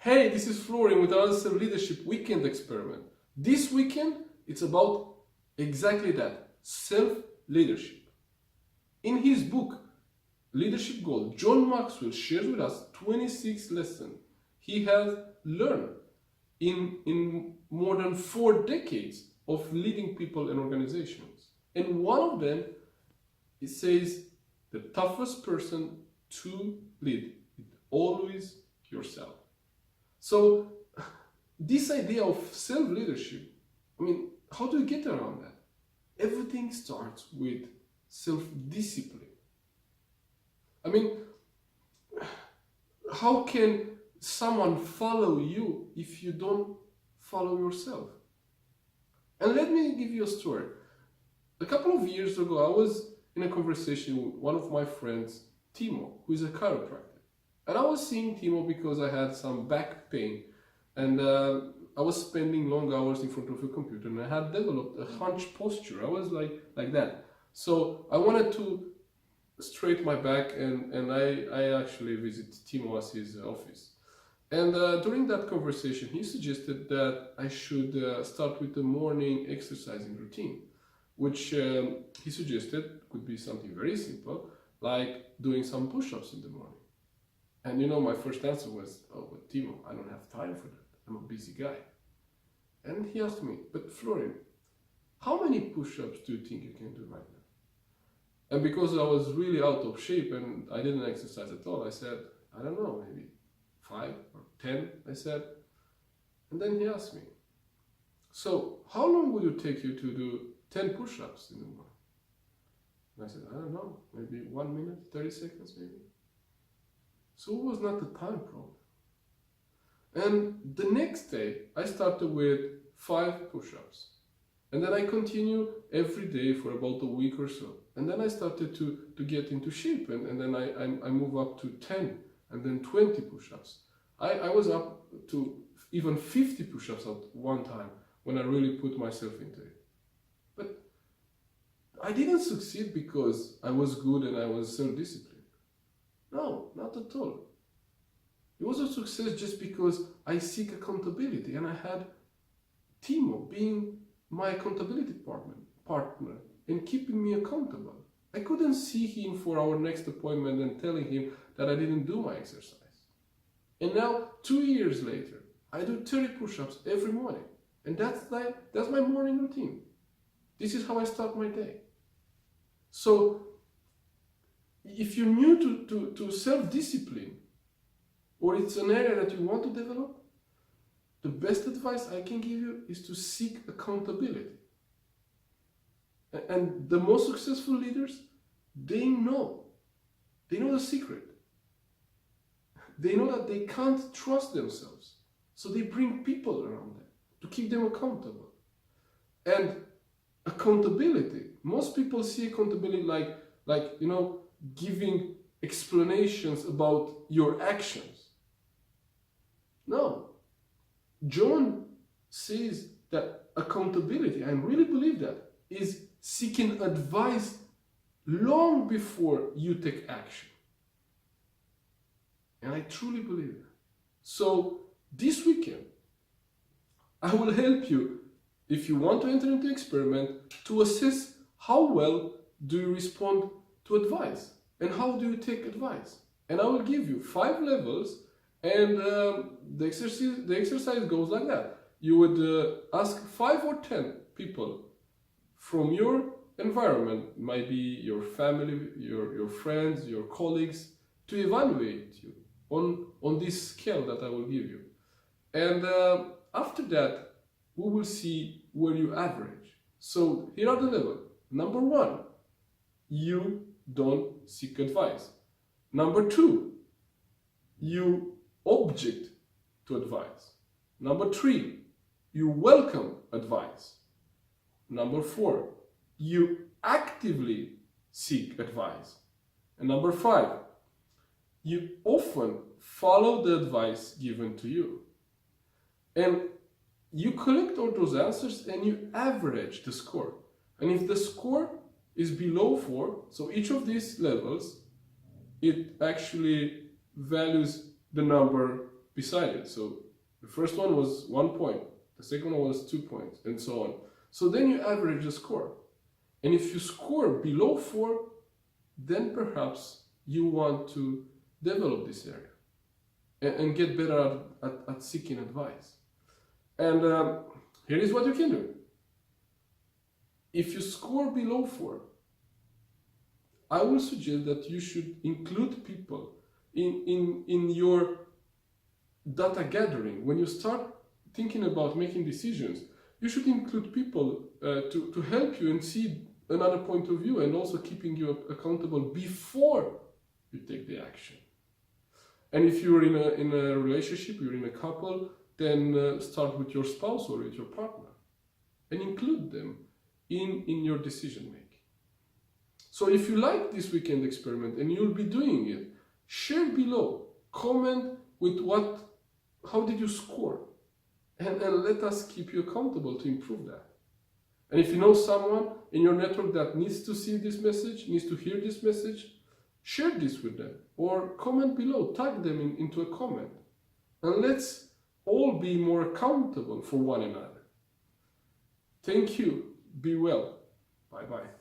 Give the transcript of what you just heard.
Hey, this is Florian with another self-leadership weekend experiment. This weekend, it's about exactly that, self-leadership. In his book, Leadership Gold, John Maxwell shares with us 26 lessons he has learned in more than 4 decades of leading people and organizations. And one of them, it says, the toughest person to lead is always yourself. So this idea of self-leadership, how do you get around that? Everything starts with self-discipline. How can someone follow you if you don't follow yourself? And let me give you a story. A couple of years ago, I was in a conversation with one of my friends, Timo, who is a chiropractor. And I was seeing Timo because I had some back pain, and I was spending long hours in front of a computer, and I had developed a hunched posture. I was like that. So I wanted to straighten my back, and I actually visited Timo at his office. And during that conversation, he suggested that I should start with the morning exercising routine, which he suggested could be something very simple, like doing some push-ups in the morning. And my first answer was, oh, but Timo, I don't have time for that. I'm a busy guy. And he asked me, but Florian, how many push-ups do you think you can do right now? And because I was really out of shape and I didn't exercise at all, I said, I don't know, maybe 5 or 10, I said. And then he asked me, so how long would it take you to do 10 push-ups in the morning? And I said, I don't know, maybe 1 minute, 30 seconds maybe. So it was not the time problem. And the next day, I started with 5 push-ups. And then I continue every day for about a week or so. And then I started to get into shape. And then I move up to 10 and then 20 push-ups. I was up to even 50 push-ups at one time when I really put myself into it. But I didn't succeed because I was good and I was self-disciplined. No, not at all. It was a success just because I seek accountability, and I had Timo being my accountability partner and keeping me accountable. I couldn't see him for our next appointment and telling him that I didn't do my exercise. And now, 2 years later, I do 30 push-ups every morning. And that's my morning routine. This is how I start my day. So, if you're new to self-discipline, or it's an area that you want to develop, the best advice I can give you is to seek accountability. And the most successful leaders, they know the secret. They know that they can't trust themselves. So they bring people around them to keep them accountable. And accountability, most people see accountability like giving explanations about your actions. No. John says that accountability, I really believe that, is seeking advice long before you take action. And I truly believe that. So this weekend, I will help you, if you want to enter into the experiment, to assess how well do you respond to advice and how do you take advice. And I will give you 5 levels, and the exercise goes like that. You would ask 5 or 10 people from your environment, it might be your family, your friends, your colleagues, to evaluate you on this scale that I will give you. And after that, we will see where you average. So here are the levels. Number 1, you don't seek advice. Number 2, you object to advice. Number 3, you welcome advice. Number 4, you actively seek advice. And number 5, you often follow the advice given to you. And you collect all those answers and you average the score. And if the score is below 4, so each of these levels, it actually values the number beside it. So the first one was 1 point, the second one was 2 points, and so on. So then you average the score. And if you score below 4, then perhaps you want to develop this area and get better at seeking advice. And here is what you can do. If you score below 4, I will suggest that you should include people in your data gathering. When you start thinking about making decisions, you should include people to help you and see another point of view, and also keeping you accountable before you take the action. And if you're in a relationship, you're in a couple, then start with your spouse or with your partner and include them in your decision making. So if you like this weekend experiment and you'll be doing it, share below, comment with how did you score, and let us keep you accountable to improve that. And if you know someone in your network that needs to see this message, needs to hear this message, share this with them or comment below, tag them into a comment, and let's all be more accountable for one another. Thank you. Be well. Bye-bye.